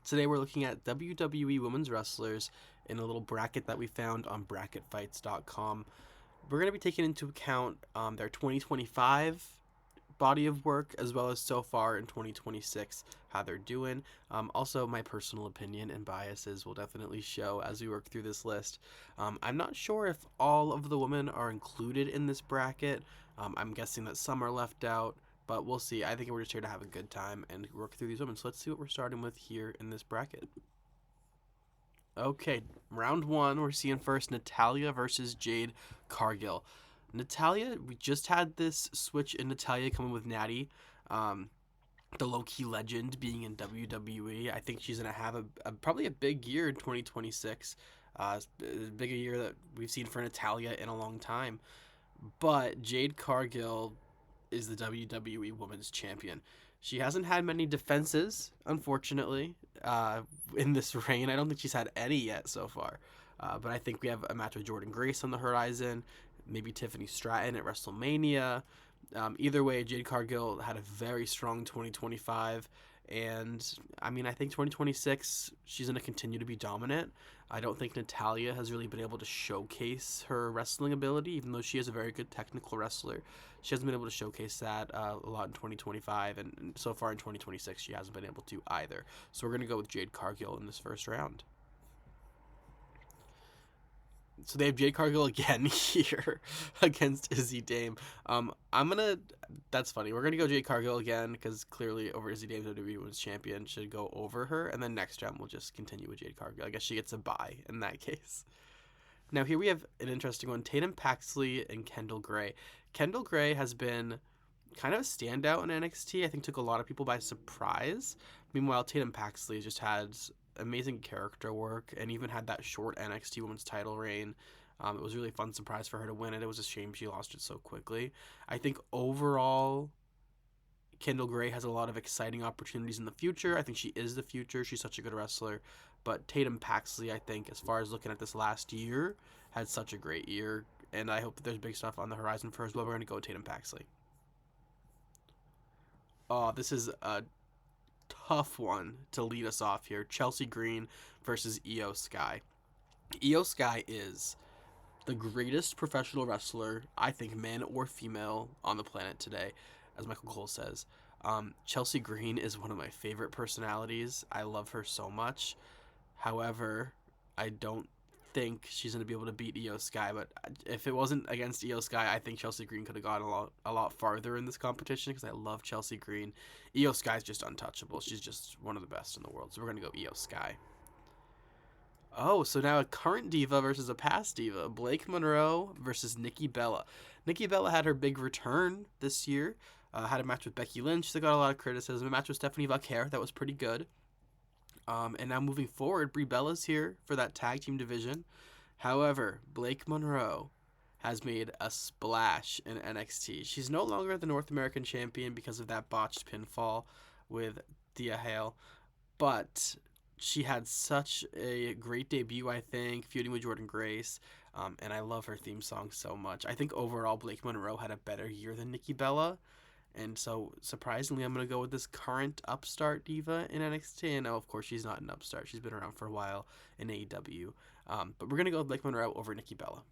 Today we're looking at WWE women's wrestlers in a little bracket that we found on bracketfights.com. We're going to be taking into account their 2025 body of work as well as so far in 2026 how they're doing. Also, my personal opinion and biases will definitely show as we work through this list. I'm not sure if all of the women are included in this bracket. I'm guessing that some are left out, but we'll see. I think we're just here to have a good time and work through these women. So let's see what we're starting with here in this bracket. Okay, round one, we're seeing first Natalya versus Jade Cargill. Natalya, we just had this switch in Natalya coming with Natty, the low-key legend being in WWE. I think she's going to have probably a big year in 2026. As big a year that we've seen for Natalya in a long time. But Jade Cargill is the WWE Women's Champion. She hasn't had many defenses, unfortunately, in this reign. I don't think she's had any yet so far. But I think we have a match with Jordynne Grace on the horizon, maybe Tiffany Stratton at WrestleMania. Either way, Jade Cargill had a very strong 2025. And I mean, I think 2026, she's going to continue to be dominant. I don't think Natalya has really been able to showcase her wrestling ability, even though she is a very good technical wrestler. She hasn't been able to showcase that a lot in 2025, and so far in 2026, she hasn't been able to either. So we're going to go with Jade Cargill in this first round. So they have Jade Cargill again here against Izzy Dame. That's funny. We're gonna go Jade Cargill again because clearly over Izzy Dame, WWE Women's Champion should go over her, and then next round we'll just continue with Jade Cargill. I guess she gets a bye in that case. Now here we have an interesting one: Tatum Paxley and Kendall Gray. Kendall Gray has been kind of a standout in NXT. I think took a lot of people by surprise. Meanwhile, Tatum Paxley just had amazing character work and even had that short NXT Women's title reign. It was a really fun surprise for her to win it. It was a shame she lost it so quickly. I think overall, Kendall Gray has a lot of exciting opportunities in the future. I think she is the future. She's such a good wrestler. But Tatum Paxley, I think, as far as looking at this last year, had such a great year. And I hope that there's big stuff on the horizon for her as well. We're going to go with Tatum Paxley. Oh, this is a tough one to lead us off here. Chelsea Green versus Io Sky. Io Sky is the greatest professional wrestler, I think, man or female, on the planet today, as Michael Cole says. Chelsea Green is one of my favorite personalities. I love her so much. However, I don't think she's going to be able to beat Io Sky, but if it wasn't against Io Sky, I think Chelsea Green could have gone a lot farther in this competition because I love Chelsea Green. Io Sky's just untouchable. She's just one of the best in the world, so we're going to go Io Sky. Oh, so now a current diva versus a past diva. Blake Monroe versus Nikki Bella. Nikki Bella had her big return this year. Had a match with Becky Lynch that got a lot of criticism. A match with Stephanie Vaquer that was pretty good. And now moving forward, Brie Bella's here for that tag team division. However, Blake Monroe has made a splash in NXT. She's no longer the North American champion because of that botched pinfall with Thea Hale, but she had such a great debut, I think, feuding with Jordynne Grace, and I love her theme song so much. I think overall Blake Monroe had a better year than Nikki Bella, and so, surprisingly, I'm going to go with this current upstart diva in NXT. And now, of course, she's not an upstart. She's been around for a while in AEW. But we're going to go with Blake Monroe over Nikki Bella.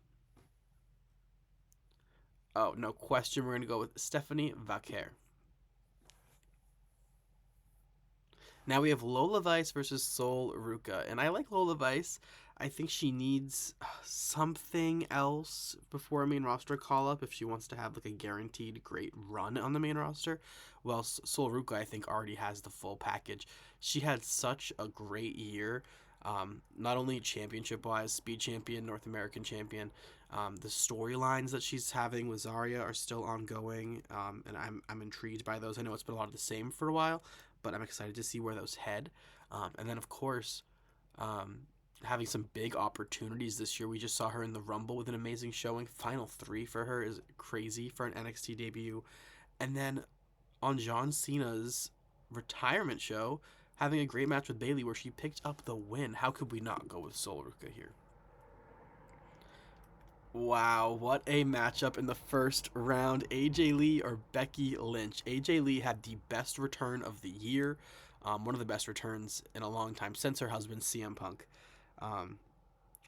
Oh, no question. We're going to go with Stephanie Vaquer. Now we have Lola Vice versus Sol Ruca. And I like Lola Vice. I think she needs something else before a main roster call up if she wants to have like a guaranteed great run on the main roster. Well, Sol Ruca, I think, already has the full package. She had such a great year. Not only championship wise, speed champion, North American champion. The storylines that she's having with Zarya are still ongoing, and I'm intrigued by those. I know it's been a lot of the same for a while, but I'm excited to see where those head. And then, of course, having some big opportunities this year. We just saw her in the Rumble with an amazing showing. Final 3 for her is crazy for an NXT debut. And then on John Cena's retirement show, having a great match with Bayley where she picked up the win. How could we not go with Sol Ruca here? Wow, what a matchup in the first round. AJ Lee or Becky Lynch. AJ Lee had the best return of the year. One of the best returns in a long time since her husband CM Punk. Um,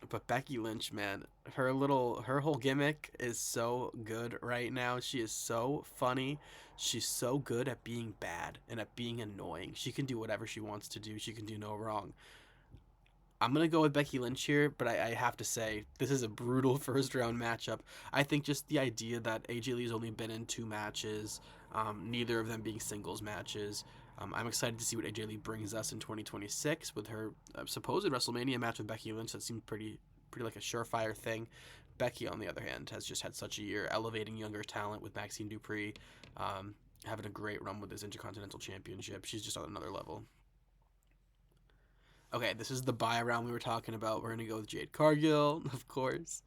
but Becky Lynch, man, her whole gimmick is so good right now. She is so funny. She's so good at being bad and at being annoying. She can do whatever she wants to do. She can do no wrong. I'm gonna go with Becky Lynch here, but I have to say this is a brutal first round matchup. I think just the idea that AJ Lee's only been in 2 matches, neither of them being singles matches. I'm excited to see what AJ Lee brings us in 2026 with her supposed WrestleMania match with Becky Lynch. That seemed pretty like a surefire thing. Becky, on the other hand, has just had such a year, elevating younger talent with Maxine Dupree, having a great run with his Intercontinental Championship. She's just on another level. Okay, this is the buy round we were talking about. We're gonna go with Jade Cargill, of course.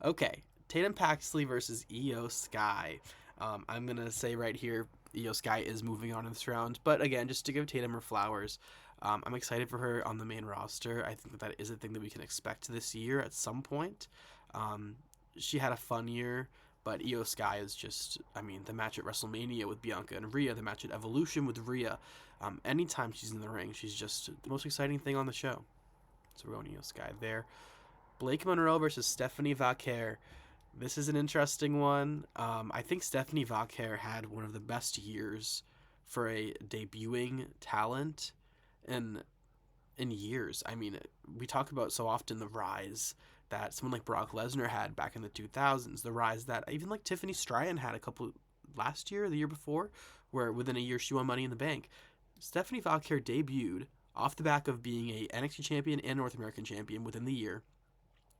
Okay, Tatum Paxley versus Io Sky. I'm gonna say right here, Io Sky is moving on in this round. But again, just to give Tatum her flowers, I'm excited for her on the main roster. I think that is a thing that we can expect this year at some point. Um, she had a fun year, but Io Sky is just, I mean, the match at WrestleMania with Bianca and Rhea, the match at Evolution with Rhea. Anytime she's in the ring, she's just the most exciting thing on the show. So we're going Io Sky there. Blake Monroe versus Stephanie Vaquer. This is an interesting one. I think Stephanie Vaquer had one of the best years for a debuting talent in years. I mean, we talk about so often the rise that someone like Brock Lesnar had back in the 2000s, the rise that even like Tiffany Stratton had a couple last year, the year before, where within a year she won Money in the Bank. Stephanie Vaquer debuted off the back of being a NXT champion and North American champion within the year.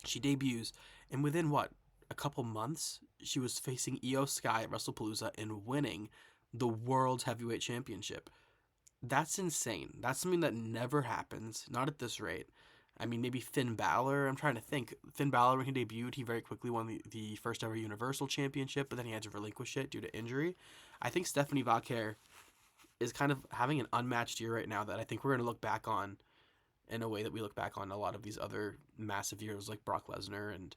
She debuts, and within what, a couple months, she was facing Io Sky at WrestlePalooza and winning the World Heavyweight Championship. That's insane. That's something that never happens, not at this rate. I mean, maybe Finn Balor. I'm trying to think. Finn Balor, when he debuted, he very quickly won the first ever Universal Championship, but then he had to relinquish it due to injury. I think Stephanie Vaquer is kind of having an unmatched year right now that I think we're going to look back on in a way that we look back on a lot of these other massive years like Brock Lesnar and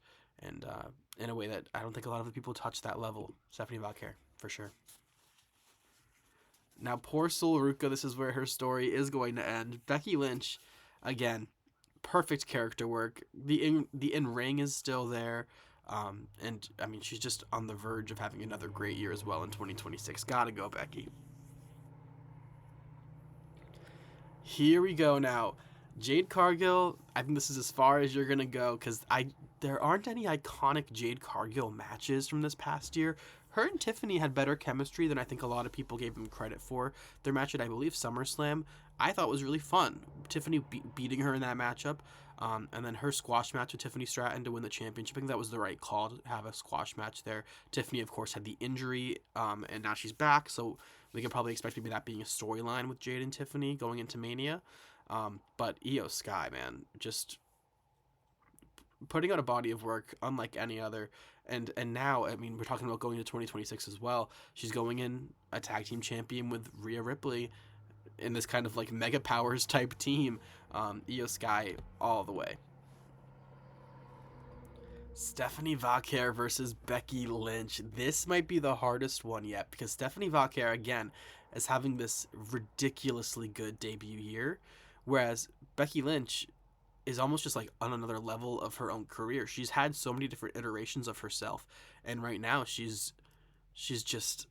in a way that I don't think a lot of the people touch that level. Stephanie Vaquer, for sure. Now, poor Sol Ruka, this is where her story is going to end. Becky Lynch, again, perfect character work. The in ring is still there, and I mean she's just on the verge of having another great year as well in 2026. Gotta go, Becky. Here we go now. Jade Cargill, I think this is as far as you're gonna go because there aren't any iconic Jade Cargill matches from this past year. Her and Tiffany had better chemistry than I think a lot of people gave them credit for. Their match at, I believe, SummerSlam, I thought was really fun. Tiffany beating her in that matchup, and then her squash match with Tiffany Stratton to win the championship. I think that was the right call to have a squash match there. Tiffany, of course, had the injury, and now she's back, so we can probably expect maybe that being a storyline with Jade and Tiffany going into Mania. But Io Sky, man, just putting out a body of work unlike any other. And now, I mean, we're talking about going to 2026 as well. She's going in a tag team champion with Rhea Ripley in this kind of like mega powers type team. Io Sky all the way. Stephanie Vaquer versus Becky Lynch. This might be the hardest one yet because Stephanie Vaquer, again, is having this ridiculously good debut year, whereas Becky Lynch is almost just like on another level of her own career. She's had so many different iterations of herself, and right now she's just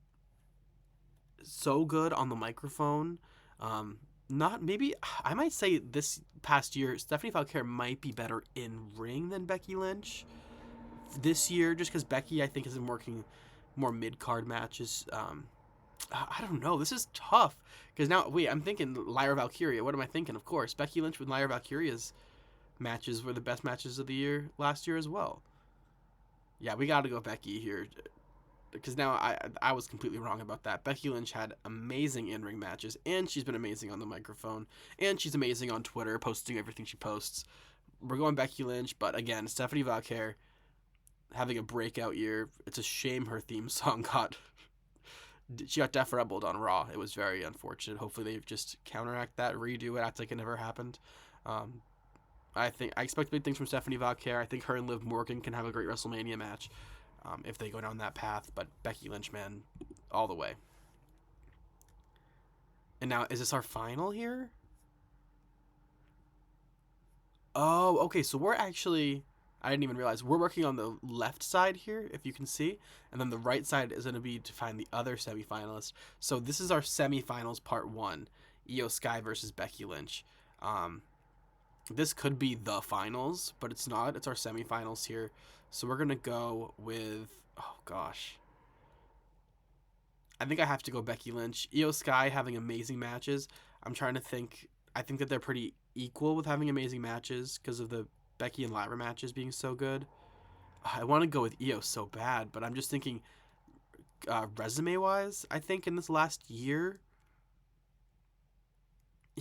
so good on the microphone. Not maybe I might say this past year Stephanie Vaquer might be better in ring than Becky Lynch this year, just because Becky I think has been working more mid card matches. I don't know. This is tough because now wait, I'm thinking Lyra Valkyria. What am I thinking? Of course, Becky Lynch with Lyra Valkyria's matches were the best matches of the year last year as well. Yeah, we got to go Becky here because now I was completely wrong about that. Becky Lynch had amazing in ring matches, and she's been amazing on the microphone, and she's amazing on Twitter, posting everything she posts. We're going Becky Lynch, but again, Stephanie Vaquer having a breakout year. It's a shame her theme song she got def rebelled on Raw. It was very unfortunate. Hopefully they just counteract that, redo it, act like it never happened. I expect big things from Stephanie Vaquer. I think her and Liv Morgan can have a great WrestleMania match if they go down that path. But Becky Lynch, man, all the way. And now, is this our final here? Oh, okay. So we're actually, I didn't even realize we're working on the left side here, if you can see, and then the right side is going to be to find the other semifinalist. So this is our semifinals part one: Io Sky versus Becky Lynch. Um, this could be the finals, but it's not. It's our semifinals here. So we're gonna go with, oh gosh, I think I have to go Becky Lynch. Io Sky having amazing matches. I'm trying to think. I think that they're pretty equal with having amazing matches because of the Becky and Lyra matches being so good. I want to go with Io so bad, but I'm just thinking resume wise. I think in this last year,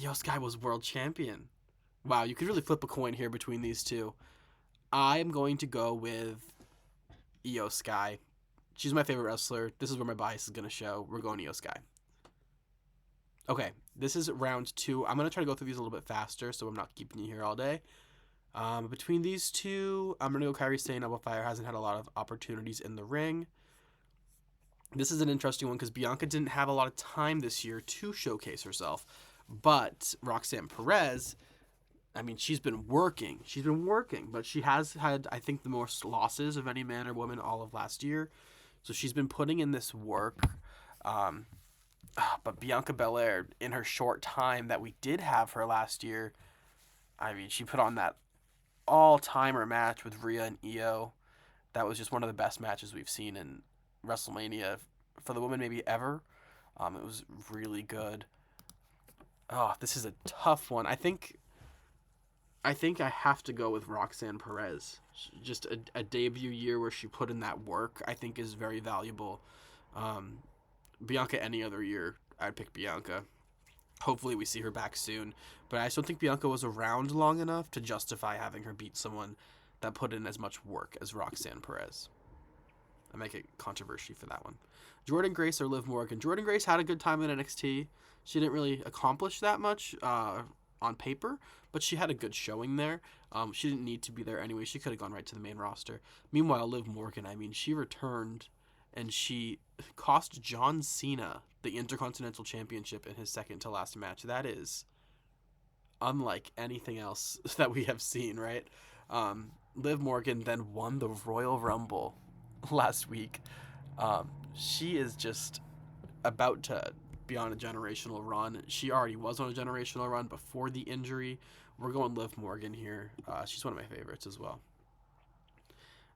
Io Sky was world champion. Wow, you could really flip a coin here between these two. I am going to go with Io Sky. She's my favorite wrestler. This is where my bias is going to show. We're going Io Sky. Okay, this is round two. I'm going to try to go through these a little bit faster so I'm not keeping you here all day. Between these two, I'm going to go Kairi Sane. Double Fire hasn't had a lot of opportunities in the ring. This is an interesting one because Bianca didn't have a lot of time this year to showcase herself. But Roxanne Perez, I mean, she's been working. She's been working, but she has had, I think, the most losses of any man or woman all of last year. So she's been putting in this work. Um, but Bianca Belair, in her short time that we did have her last year, I mean, she put on that all-timer match with Rhea and Io. That was just one of the best matches we've seen in WrestleMania for the women maybe ever. It was really good. Oh, this is a tough one. I think I have to go with Roxanne Perez. Just a debut year where she put in that work, I think, is very valuable. Um, Bianca any other year, I'd pick Bianca. Hopefully we see her back soon. But I just don't think Bianca was around long enough to justify having her beat someone that put in as much work as Roxanne Perez. I make it controversy for that one. Jordan Grace or Liv Morgan. Jordan Grace had a good time in NXT. She didn't really accomplish that much on paper, but she had a good showing there. She didn't need to be there anyway. She could have gone right to the main roster. Meanwhile, Liv Morgan, I mean, she returned and she cost John Cena the Intercontinental Championship in his second to last match. That is unlike anything else that we have seen, right? Liv Morgan then won the Royal Rumble last week. She is just about to be on a generational run. She already was on a generational run before the injury. We're going Liv Morgan here. She's one of my favorites as well.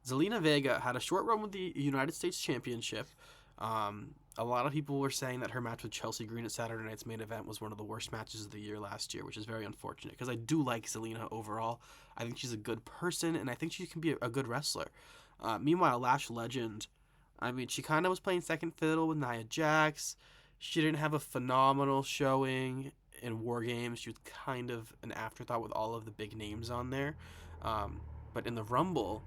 Zelina Vega had a short run with the United States Championship. A lot of people were saying that her match with Chelsea Green at Saturday Night's main event was one of the worst matches of the year last year, which is very unfortunate because I do like Zelina overall. I think she's a good person, and I think she can be a good wrestler. Meanwhile, Lash Legend, I mean, she kind of was playing second fiddle with Nia Jax. She didn't have a phenomenal showing in War Games. She was kind of an afterthought with all of the big names on there. But in the Rumble,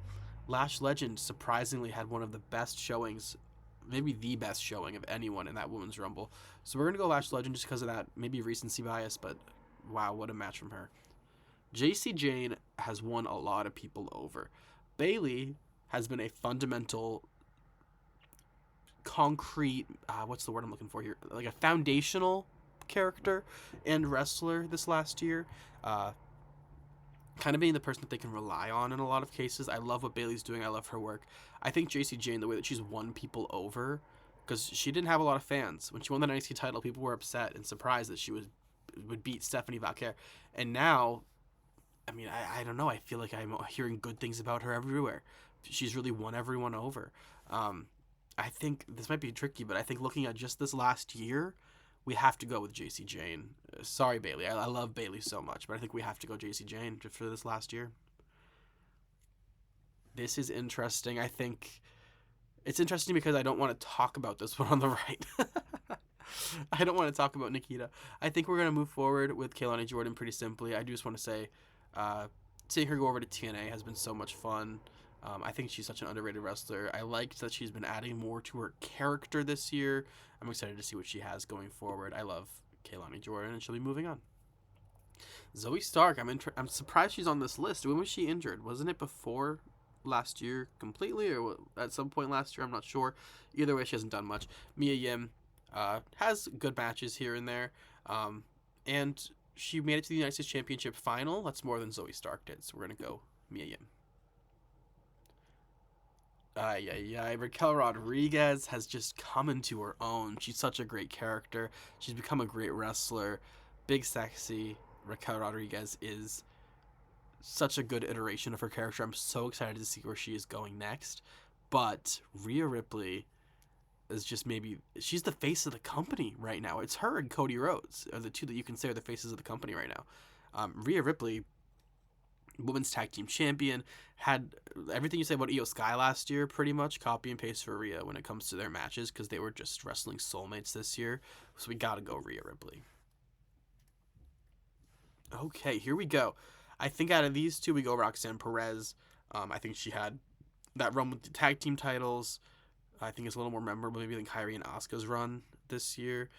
Lash Legend surprisingly had one of the best showings, maybe the best showing of anyone in that Women's Rumble. So we're going to go Lash Legend just because of that, maybe recency bias, but wow, what a match from her. JC Jane has won a lot of people over. Bayley has been a fundamental, concrete, what's the word I'm looking for here? Like a foundational character and wrestler this last year. Kind of being the person that they can rely on in a lot of cases. I love what Bayley's doing. I love her work. I think JC Jane, the way that she's won people over, because she didn't have a lot of fans. When she won the NXT title, people were upset and surprised that she would beat Stephanie Valquer. And now, I mean, I don't know. I feel like I'm hearing good things about her everywhere. She's really won everyone over. I think this might be tricky, but I think looking at just this last year, we have to go with JC Jane. Sorry, Bayley. I love Bayley so much, but I think we have to go JC Jane just for this last year. This is interesting. I think it's interesting because I don't want to talk about this one on the right. I don't want to talk about Nikita. I think we're going to move forward with Kehlani Jordan pretty simply. I do just want to say, seeing her go over to TNA has been so much fun. I think she's such an underrated wrestler. I liked that she's been adding more to her character this year. I'm excited to see what she has going forward. I love Kehlani Jordan, and she'll be moving on. Zoe Stark, I'm surprised she's on this list. When was she injured? Wasn't it before last year completely, or at some point last year? I'm not sure. Either way, she hasn't done much. Mia Yim has good matches here and there. Um, and she made it to the United States Championship final. That's more than Zoe Stark did. So we're gonna go Mia Yim. Yeah. Raquel Rodriguez has just come into her own. She's such a great character. She's become a great wrestler. Big sexy. Raquel Rodriguez is such a good iteration of her character. I'm so excited to see where she is going next. But Rhea Ripley is just maybe she's the face of the company right now. It's her and Cody Rhodes are the two that you can say are the faces of the company right now. Rhea Ripley, women's tag team champion, had everything you said about Io Sky last year, pretty much copy and paste for Rhea when it comes to their matches because they were just wrestling soulmates this year. So we gotta go Rhea Ripley. Okay, here we go. I think out of these two, we go Roxanne Perez. I think she had that run with the tag team titles. I think it's a little more memorable maybe than Kairi and Asuka's run this year.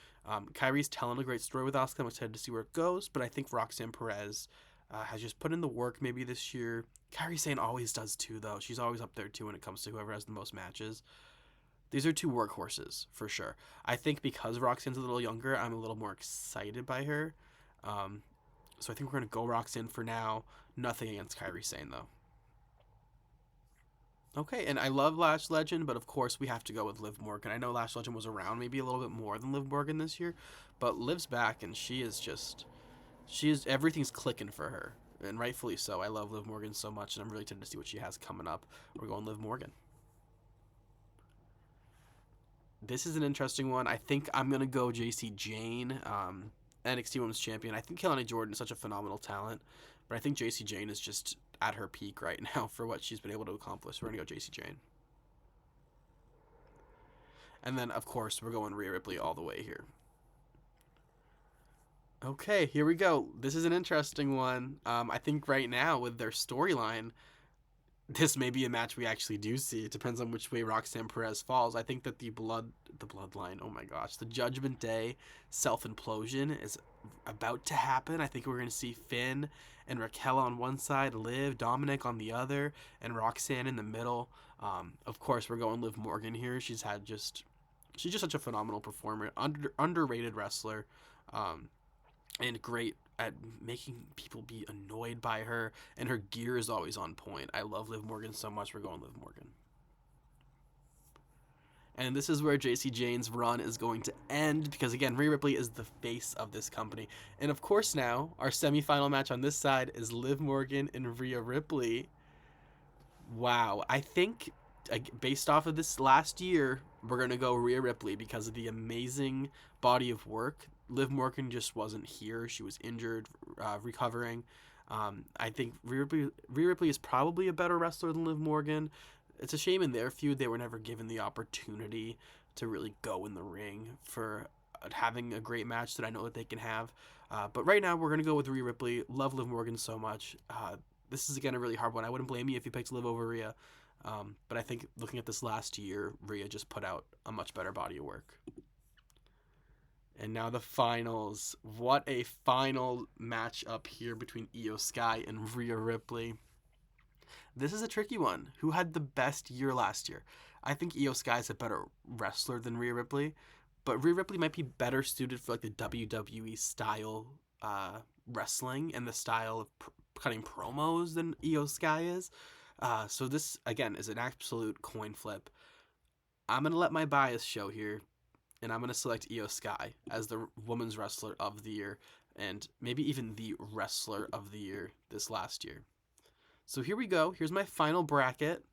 Kairi's telling a great story with Asuka. I'm excited to see where it goes, but I think Roxanne Perez has just put in the work maybe this year. Kairi Sane always does too, though. She's always up there too when it comes to whoever has the most matches. These are two workhorses for sure. I think because Roxanne's a little younger, I'm a little more excited by her. Um, so I think we're gonna go Roxanne for now. Nothing against Kairi Sane though. Okay, and I love Lash Legend, but of course we have to go with Liv Morgan. I know Lash Legend was around maybe a little bit more than Liv Morgan this year, but Liv's back and she is everything's clicking for her, and rightfully so. I love Liv Morgan so much, and I'm really excited to see what she has coming up. We're going Liv Morgan. This is an interesting one. I think I'm gonna go JC Jane, NXT Women's Champion. I think Kelani Jordan is such a phenomenal talent, but I think JC Jane is just at her peak right now for what she's been able to accomplish. We're gonna go JC Jane, and then of course we're going Rhea Ripley all the way here. Okay, here we go. This is an interesting one. I think right now with their storyline, this may be a match we actually do see. It depends on which way Roxanne Perez falls. I think that the bloodline, oh my gosh, the Judgment Day self implosion is about to happen. I think we're gonna see Finn and Raquel on one side, Liv, Dominic on the other, and Roxanne in the middle. Of course, we're going Liv Morgan here. She's just such a phenomenal performer, underrated wrestler, um, and great at making people be annoyed by her, and her gear is always on point. I love Liv Morgan so much. We're going Liv Morgan. And this is where JC Jane's run is going to end because, again, Rhea Ripley is the face of this company. And of course, now our semifinal match on this side is Liv Morgan and Rhea Ripley. Wow. I think, based off of this last year, we're going to go Rhea Ripley because of the amazing body of work. Liv Morgan just wasn't here. She was injured, recovering. I think Rhea Ripley is probably a better wrestler than Liv Morgan. It's a shame in their feud they were never given the opportunity to really go in the ring for having a great match that I know that they can have. But right now, we're going to go with Rhea Ripley. Love Liv Morgan so much. This is, again, a really hard one. I wouldn't blame you if you picked Liv over Rhea. But I think looking at this last year, Rhea just put out a much better body of work. And now the finals. What a final match up here between Io Sky and Rhea Ripley. This is a tricky one. Who had the best year last year? I think Io Sky is a better wrestler than Rhea Ripley, but Rhea Ripley might be better suited for like the WWE style wrestling and the style of cutting promos than Io Sky is. So this again is an absolute coin flip. I'm gonna let my bias show here, and I'm gonna select Io Sky as the women's wrestler of the year, and maybe even the wrestler of the year this last year. So here we go. Here's my final bracket.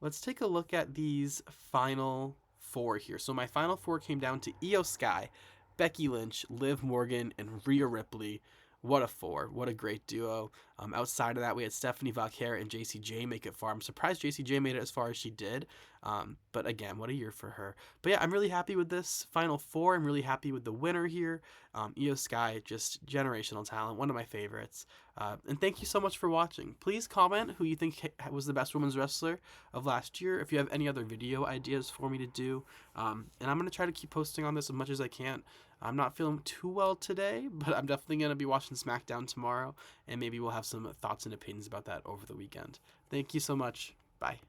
Let's take a look at these final four here. So my final four came down to Io Sky, Becky Lynch, Liv Morgan, and Rhea Ripley. What a four. What a great duo. Outside of that, we had Stephanie Valquer and JCJ make it far. I'm surprised JCJ made it as far as she did. But again, what a year for her. But yeah, I'm really happy with this final four. I'm really happy with the winner here. Io Sky, just generational talent. One of my favorites. And thank you so much for watching. Please comment who you think was the best women's wrestler of last year. If you have any other video ideas for me to do. And I'm going to try to keep posting on this as much as I can. I'm not feeling too well today, but I'm definitely going to be watching SmackDown tomorrow, and maybe we'll have some thoughts and opinions about that over the weekend. Thank you so much. Bye.